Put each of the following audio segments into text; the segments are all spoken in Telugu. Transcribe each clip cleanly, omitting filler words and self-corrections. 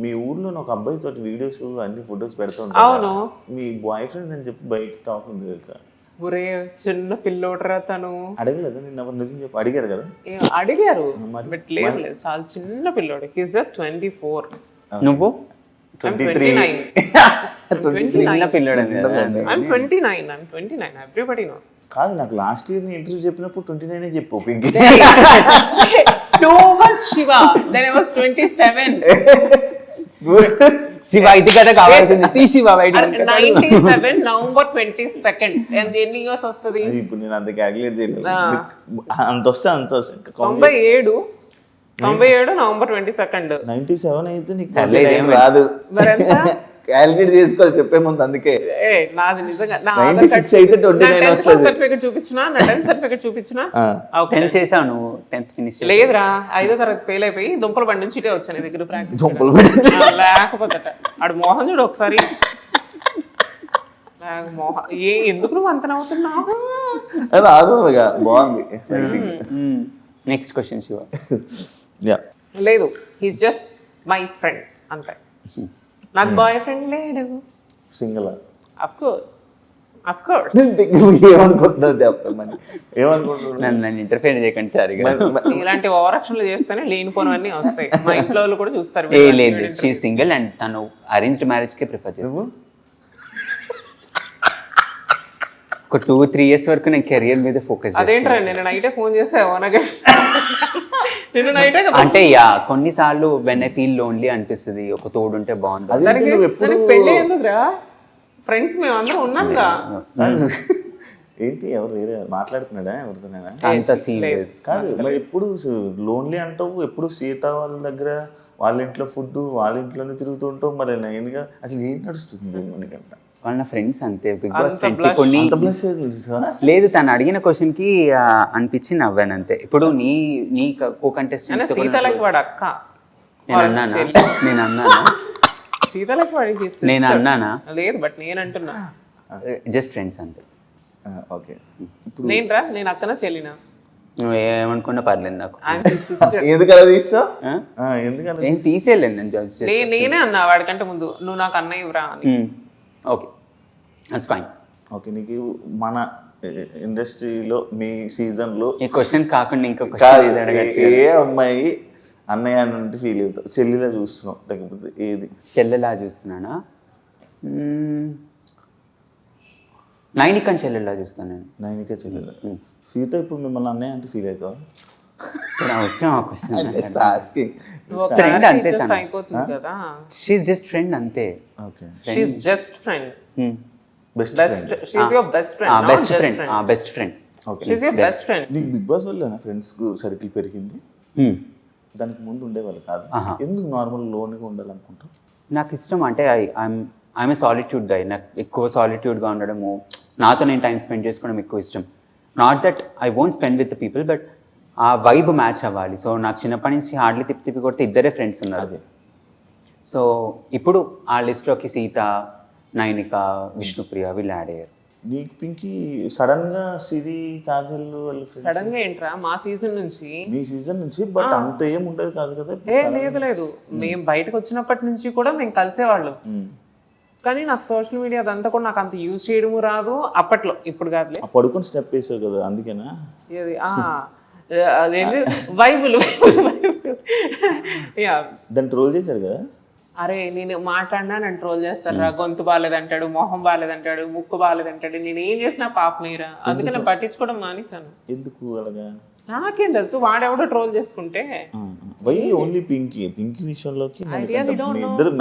మీ ఊర్లో ఒక అబ్బాయి తోటి వీడియోస్ అన్ని ఫొటోస్ పెడుతూ అవును. మీ బాయ్ ఫ్రెండ్ అని చెప్పి బయట టాక్ ఉంది తెలుసా? ఒరే చిన్న పిల్లోడరా తను. అడగలేదు నిన్న ఎవరు నిజం చెప్పి అడిగారు కదా? అడిగారు బట్ లేదు లేదు, చాలా చిన్న పిల్లోడు. He's just 24. నువ్వు 23. చిన్న పిల్లడు. I'm 29. Everybody knows. కాదు, నాకు లాస్ట్ ఇయర్ ఇంటర్వ్యూ చెప్పినప్పుడు 29 చెప్పు Pinky. Too much Shiva. Then I was 27. Shiva ఇది కదా కావాల్సింది. తీ శివ బయట. 97 November 22nd. And ఎన్ని ఇయర్స్ వస్తుంది? ఇప్పుడు నేను అంత క్యాలిక్యులేట్ చేయలేదు. అంత వస్తే 97 November 22nd. 97 అయితే నీకు రాదు. మరెంత? క్యాలిక్యులేట్ చేసుకోవాలి చెప్పే ముందు. అందుకే నాది నిజంగా 96 అయితే 29 వస్తుంది. సర్టిఫికెట్ చూపించినా, నా 10th సర్టిఫికెట్ చూపించినా. 10 చేసావు నువ్వు, 10th ఫినిష్ లేదురా, 5వ తరగతి ఫెయిల్ అయిపోయి దుంపల బండి నుంచి ఇటే వచ్చాను దగ్గర ప్రాక్టీస్. లేకపోతే ఆడు మోహన్ చూడు ఒకసారి. మోహన్ ఎందుకు నువ్వు అంత నవ్వుతున్నావు? బాగుంది. Next question Shiva. లేదు, హీస్ జస్ట్ మై ఫ్రెండ్ అంతే. నాకు బాయ్ ఫ్రెండ్ లేడు. Single of course. ఏమనుకుంటున్నావు చెప్పమని? ఏమనుకుంటున్నావు? నన్ను ఇంటర్ఫేర్ చేయకండి సార్. ఇలాంటి ఓవరాక్షన్లు చేస్తేనే లేనిపోనివన్నీ వస్తాయి. మా ఇంట్లో వాళ్ళు కూడా చూస్తారు. లేదు, షీ సింగిల్ అండ్ తను అరేంజ్డ్ మ్యారేజ్ కే ప్రిఫర్ చేస్తాను. ఒక 2-3 years వరకు నేను కెరియర్ మీద ఫోకస్. అదేంట్రా, నేను నైటే ఫోన్ చేసావు అంటే కొన్నిసార్లు వెన్ ఐ ఫీల్ లోన్లీ అనిపిస్తుంది, ఒక తోడుంటే బాగుంటుంది. పెళ్ళి ఎందుకురా, ఫ్రెండ్స్ మేము అందరం ఉన్నాంగా. ఏంటి ఎవరు వేరే మాట్లాడుతున్నాడా ఎవరితోనైనా? అంత సీన్ లేదు. కాదు మరి ఎప్పుడు లోన్లీ అంటావు, ఎప్పుడు సీత వాళ్ళ దగ్గర వాళ్ళ ఇంట్లో ఫుడ్ వాళ్ళ ఇంట్లోనే తిరుగుతూ ఉంటావు. మరి నేనుగా అసలు ఏం నడుస్తుంది మనకంట? వాళ్ళ ఫ్రెండ్స్ అంతే, బిగ్ బాస్ ఫ్రెండ్స్. కొన్ని లేదు, తను అడిగిన క్వశ్చన్ కి అనిపించి నవ్వాను అంతే. ఇప్పుడు నీ కో కంటెస్టెంట్ సీతలకి వాడు అక్క. నేను అన్నానా? లేదు, బట్ నేను అంటున్నా జస్ట్ ఫ్రెండ్స్ అంతే. ఓకే, నేను అక్కన చెల్లినా నువ్వు ఏమనుకున్నా పర్లేదు నాకు. ఎందుకలా తీస్తావు? నేను తీసేయలేను. నేను నేనే అన్నా వాడికంటే ముందు, నువ్వు నాకు అన్నయ్య ఇవ్వరా అని. Okay, that's fine. ఓకే, నీకు మన ఇండస్ట్రీలో మీ సీజన్లో ఈ క్వశ్చన్ కాకుండా ఇంకో క్వశ్చన్, ఏ అమ్మాయి అన్నయ్య అంటే ఫీల్ అవుతావు? చెల్లిలా చూస్తున్నావు లేకపోతే ఏది? చెల్లెలా చూస్తున్నానా? నైనికని చెల్లెలా చూస్తాను నేను. నైనిక చెల్లెలా. సీత ఇప్పుడు మిమ్మల్ని అన్నయ్య అంటే ఫీల్ అవుతావా? అవసరం ఆ క్వశ్చన్. ఫ్రెండ్ అంతే, షీఈస్ జస్ట్ ఫ్రెండ్ అంతే. Okay, she's just friend. Best she's your best friend. Best friend. Okay, she's your best friend. నీకు బిగ్ బాస్ వల్ల ఫ్రెండ్స్ సర్కిల్ పెరిగింది? దానికి ముందు ఉండేవాళ్ళు కాదు. ఎందుకు నార్మల్ లోన్గా ఉండాలనుకుంటావు? నాకు ఇష్టం అంటే ఐఎమ్ ఏ సాలిట్యూడ్ గై. నాకు ఎక్కువ సాలిట్యూడ్గా ఉండడము, నాతో నేను టైం స్పెండ్ చేసుకోవడం ఎక్కువ ఇష్టం. Not that I won't spend with the people, but ఆ వైబ్ మ్యాచ్ అవ్వాలి. సో నాకు చిన్నప్పటి నుంచి హార్డ్లీ తిప్పి కొడితే ఇద్దరే ఫ్రెండ్స్ ఉన్నారు. సో ఇప్పుడు ఆ లిస్ట్లోకి సీత, నైనిక, విష్ణుప్రియ వీళ్ళు యాడ్ అయ్యారు. నీకు పింకి సడన్ గా సిరి, కాజల్ వాళ్ళు సడన్ గా ఏంట్రా? మా సీజన్ నుంచి, మీ సీజన్ నుంచి, బట్ అంత ఏం ఉండదు కాదు కదా? లేదు, మేము బయటకు వచ్చినప్పటి నుంచి కూడా మేము కలిసేవాళ్ళం. కానీ నాకు సోషల్ మీడియా అదంతా కూడా నాకు అంత యూజ్ చేయడము రాదు అప్పట్లో. ఇప్పుడు కాదులే, పడుకొని స్టెప్ వేసావు కదా అందుకేనా? అదేంటి బైబుల్ దాన్ని ట్రోల్ చేశారు కదా? అరే నేను మాట్లాడినా నన్ను ట్రోల్ చేస్తారా, గొంతు బాగాలేదంటాడు, మొహం బాగాలేదంటాడు, ముక్కు బాగాలేదంటాడు, నేను ఏం చేసినా పాపమేరా. అందుకని పట్టించుకోవడం మానేశాను. ఎందుకు అలాగా? నాకేం తెలుసు, వాడెవడో ట్రోల్ చేసుకుంటే. వై ఓన్లీ పింకీ విషయంలోకి ఇద్దరు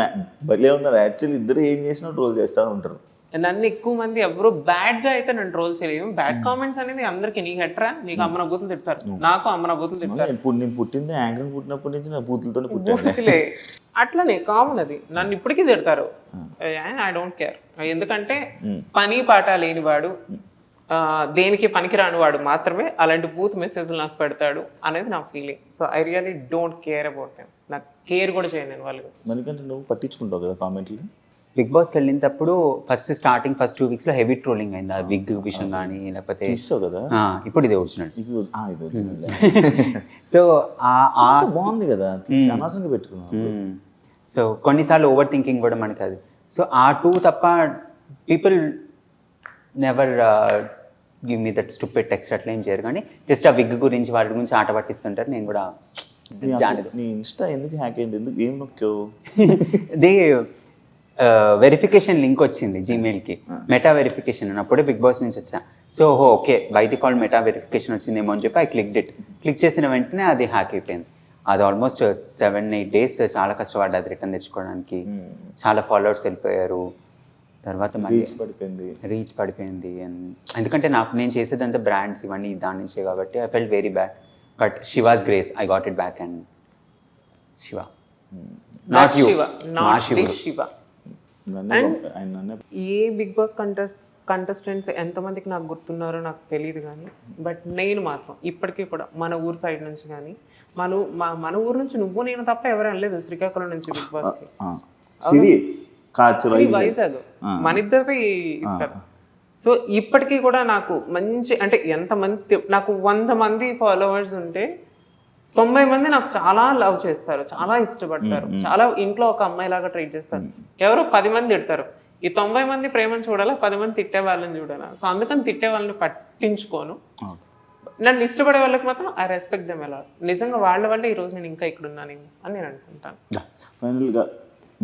భలే ఉన్నారు. యాక్చువల్లీ ఇద్దరు ఏం చేసినా ట్రోల్ చేస్తూ ఉంటారు. నన్ను ఎక్కువ మంది ఎవరు బ్యాడ్ గా అయితే నన్ను ట్రోల్ చేయలేదు. బ్యాడ్ కామెంట్స్ అనేది అందరికి, నీకు ఎట్రా, నీకు అమ్మన బూతులు తిడతారు, నాకు అమ్మన బూతులు తిడతారు. ఇప్పుడు నేను పుట్టింది యాంకర్ పుట్టినప్పటి నుంచి నా బూతులతో పుట్టిలే. అట్లనే కామన్ అది. నన్ను ఇప్పటికీ తిడతారు. I don't care. ఎందుకంటే పని పాట లేనివాడు, దేనికి పనికిరాని వాడు మాత్రమే అలాంటి బూత్ మెసేజ్లు నాకు పెడతాడు అనేది నా feeling. So I really don't care about them. నాకు కేర్ కూడా చేయను నేను వాళ్ళు. ఎందుకంటే నువ్వు పట్టించుకుంటావు కదా కామెంట్లు. బిగ్ బాస్కి వెళ్ళినప్పుడు ఫస్ట్ 2 weeks లో హెవీ ట్రోలింగ్ అయింది. ఆ విగ్ విషయం కానీ లేకపోతే కదా. ఇప్పుడు ఇది ఒరిజినల్. సో సో బాగుంది కదా, అనవసరంగా పెట్టుకున్నావు. సో కొన్నిసార్లు ఓవర్ థింకింగ్ కూడా మనకి అది. సో ఆ 2 తప్ప people never give me that stupid text అట్లా ఏం చేయరు. కానీ జస్ట్ ఆ విగ్ గురించి వాటి గురించి ఆట పట్టిస్తుంటారు. నేను కూడా నీ ఇన్స్టా ఎందుకు హ్యాక్ అయింది? ఎందుకు ఏం నొక్కావు? దే వెరిఫికేషన్ లింక్ వచ్చింది జీమెయిల్కి, మెటా వెరిఫికేషన్ అని. అప్పుడే బిగ్ బాస్ నుంచి వచ్చా. So okay by default meta verification వచ్చిందేమో అని చెప్పి క్లిక్ చేసిన వెంటనే అది హ్యాక్ అయిపోయింది. అది ఆల్మోస్ట్ 7-8 days చాలా కష్టపడ్డా అది రిటర్న్ తెచ్చుకోవడానికి. చాలా ఫాలోవర్స్ వెళ్ళిపోయారు. తర్వాత రీచ్ పడిపోయింది. ఎందుకంటే నేను చేసేదంతా బ్రాండ్స్ ఇవన్నీ దాని నుంచే కాబట్టి I felt very bad. But Shiva's grace I got it back. And Shiva not you, మా Shiva. A Bigg Boss contestants ఎంతమందికి నాకు గుర్తున్నారో నాకు తెలియదు కానీ బట్ నేను మాత్రం ఇప్పటికీ కూడా మన ఊరు సైడ్ నుంచి కానీ మన ఊరు నుంచి నువ్వు నేను తప్ప ఎవరు అనలేదు శ్రీకాకుళం నుంచి బిగ్ బాస్కి. వైజాగ్ మన ఇద్దరిది. సో ఇప్పటికీ కూడా నాకు మంచి అంటే ఎంతమంది నాకు 100 మంది ఫాలోవర్స్ ఉంటే 90 మంది నాకు చాలా లవ్ చేస్తారు, చాలా ఇష్టపడతారు, చాలా ఇంట్లో ఒక అమ్మాయి లాగా ట్రీట్ చేస్తారు. ఎవరో 10 మంది తిడతారు. ఈ 90 మంది ప్రేమను చూడాలా, 10 మంది తిట్టే వాళ్ళని చూడాలా. సో అందుకని తిట్టే వాళ్ళని పట్టించుకోను. నన్ను ఇష్టపడే వాళ్ళకి మాత్రం ఐ రెస్పెక్ట్ దెమ్ ఎలా. నిజంగా వాళ్ళ వల్ల ఈ రోజు నేను ఇంకా ఇక్కడ ఉన్నాను అని నేను అనుకుంటాను. ఫైనల్గా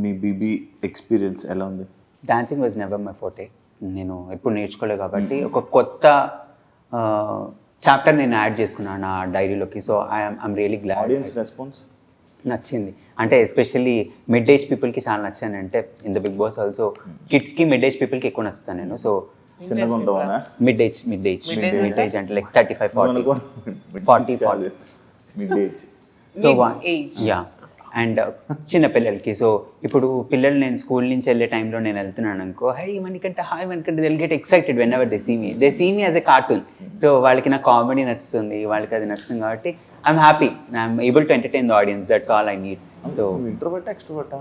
మీ బీబీ ఎక్స్పీరియన్స్ ఎలా ఉంది? Dancing was never my forte. నేను ఎప్పుడు నేర్చుకోలేదు కాబట్టి ఒక కొత్త చాప్టర్ నేను యాడ్ చేసుకున్నాను నా డైరీలోకి. So I'm really glad. Audience response నచ్చింది. అంటే ఎస్పెషల్లీ మిడ్ ఏజ్ పీపుల్కి చాలా నచ్చాను. అంటే in the Bigg Boss also కిడ్స్కి మిడ్ ఏజ్ పీపుల్కి ఎక్కువ నచ్చుతాను నేను. సో మిడ్ ఏజ్ అంటే లైక్ 35-40 సో యా. అండ్ చిన్న పిల్లలకి. సో ఇప్పుడు పిల్లలు నేను స్కూల్ నుంచి వెళ్ళే టైంలో నేను వెళ్తున్నాను అనుకో, హై మనకంటే హాయ్ మనకంటే they'll get excited whenever they see me as a cartoon. So వాళ్ళకి నా కామెడీ నచ్చుతుంది, వాళ్ళకి అది నచ్చుతుంది కాబట్టి I'm happy. I'm able to entertain the audience. That's all I need. So introvert extrovert?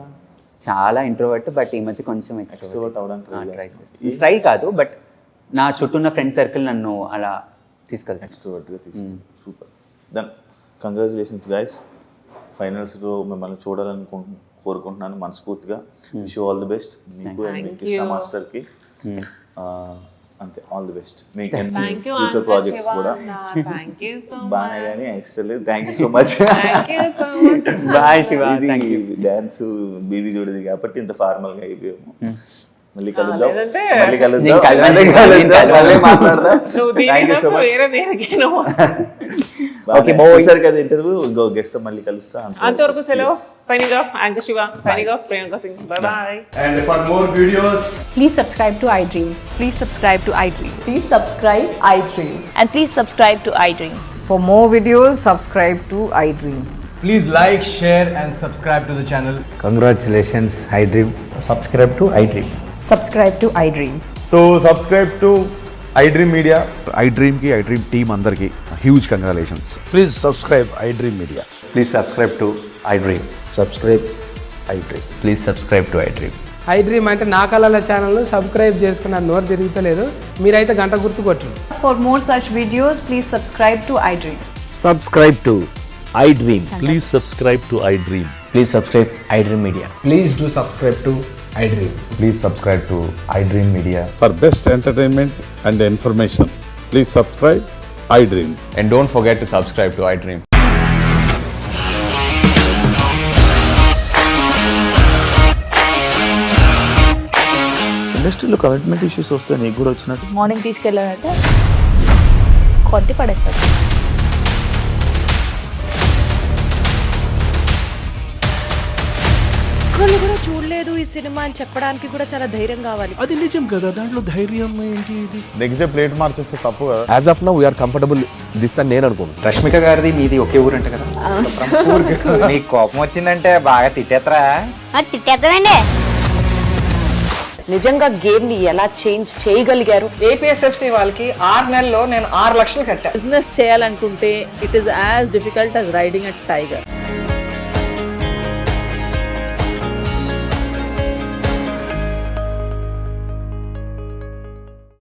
చాలా ఇంట్రోవర్ట్. బట్ ఈ మధ్య కొంచెం ఎక్స్ట్రోవర్ట్ అవడానికి ట్రై కాదు, బట్ నా చుట్టూ ఉన్న ఫ్రెండ్ సర్కిల్ నన్ను అలా తీసుకెళ్తాను. ఎక్స్ట్రోవర్ట్గా తీసుకెళ్తాను. సూపర్. Then congratulations guys. ఫైనల్స్లో మిమ్మల్ని చూడాలని కోరుకుంటున్నాను మనస్ఫూర్తిగా. Wish you all the best. మీకు అండ్ కృష్ణ మాస్టర్కి అంతే ఆల్ ది బెస్ట్. మీకు ఫ్యూచర్ ప్రాజెక్ట్స్ కూడా బాగా కానీ extra. Thank you so much. Bye Shiva. ఇది డ్యాన్స్ బీబీ చూడేది కాబట్టి ఇంత ఫార్మల్గా అయిపోయాము. మళ్ళీ కలుద్దాం. మాట్లాడదాం. Thank you so much. సరే కదా ఇంటర్వ్యూ ఇంకో గెస్ట్ మళ్ళీ కలుస్తా. అంతవరకు సెలవు. Signing off, Anchor Shiva. Signing off, Priyanka Singh. Bye-bye. And for more videos, please subscribe to iDream. Please subscribe to iDream. Please subscribe iDream. And please subscribe to iDream. For more videos, subscribe to iDream. please like, share and subscribe to the channel. Congratulations, iDream. Subscribe to iDream. Subscribe to iDream. So subscribe to iDream Media. iDream ki iDream team andarki huge congratulations. Please subscribe iDream Media. Please subscribe to iDream. Subscribe iDream. Please subscribe to iDream. iDream అంటే నా కళల ఛానల్ను సబ్స్క్రైబ్ చేసుకున్న నోరు తిరుగుతలేదు. మీరైతే గంట గుర్తు కొట్టండి. For more such videos, please subscribe to iDream. Subscribe to iDream. Please subscribe to iDream. Please subscribe iDream Media. Please do subscribe to iDream. Please subscribe to iDream Media. For best entertainment and information, please subscribe iDream. And don't forget to subscribe to iDream. ఇండస్ట్రీలో కమిట్మెంట్ ఇష్యూస్ వస్తే నీకు కూడా వచ్చినట్టు? మార్నింగ్ తీసుకెళ్ళాలంటే కొట్టి పడేస్తారు. ఒక్కళ్ళు కూడా చూడలేదు ఈ సినిమా అని చెప్పడానికి కూడా చాలా ధైర్యం కావాలి. అది నిజం కదా, దాంట్లో ధైర్యం ఏంటి? ఇది నెక్స్ట్ డే ప్లేట్ మార్చేస్తే తప్పు కదా. As of now, we are comfortable this అని నేను అనుకుంటున్నాను. రష్మిక గారిది మీది ఒకే ఊరు అంట కదా? నీకు కోపం వచ్చిందంటే బాగా తిట్టేత్తరా? తిట్టేద్దామండి. నిజంగా గేమ్ ని ఎలా చేంజ్ చేయగలిగారు? ఏపీఎస్ఎఫ్సి వాళ్ళకి 6 నెలల్లో నేను 6 లక్షలు కట్టా. బిజినెస్ చేయాలనుకుంటే it is as difficult as riding a tiger.